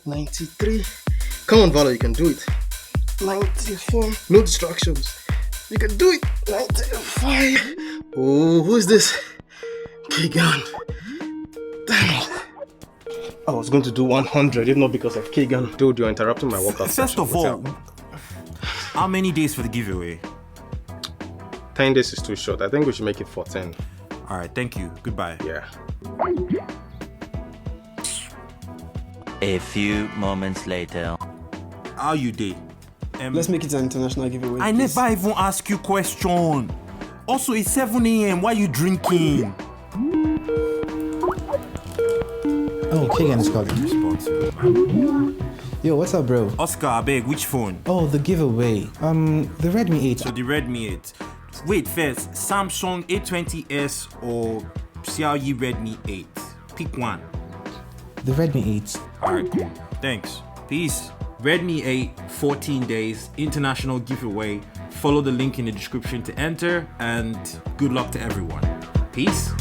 93. Come on, Valor, you can do it. 94. No distractions. You can do it. 95. Oh, who is this? Kagan. Damn it. I was going to do 100, if not because of Kagan. Dude, you're interrupting my workout First of all, how many days for the giveaway? 10 days is too short. I think we should make it 14. Alright, thank you. Goodbye. Yeah. A few moments later. How you day? Let's make it an international giveaway. I please. never even ask you question. Also, it's 7 a.m. Why you drinking? Oh, Kagan is calling. Responsible. Yo, what's up, bro? Oscar, I beg, which phone? Oh, the giveaway. The Redmi 8. So the Redmi 8. Wait, first, Samsung A20s or Xiaomi Redmi 8? Pick one. The Redmi 8. Alright, cool. Thanks. Peace. Redmi 8, 14 days, international giveaway. Follow the link in the description to enter, and good luck to everyone. Peace.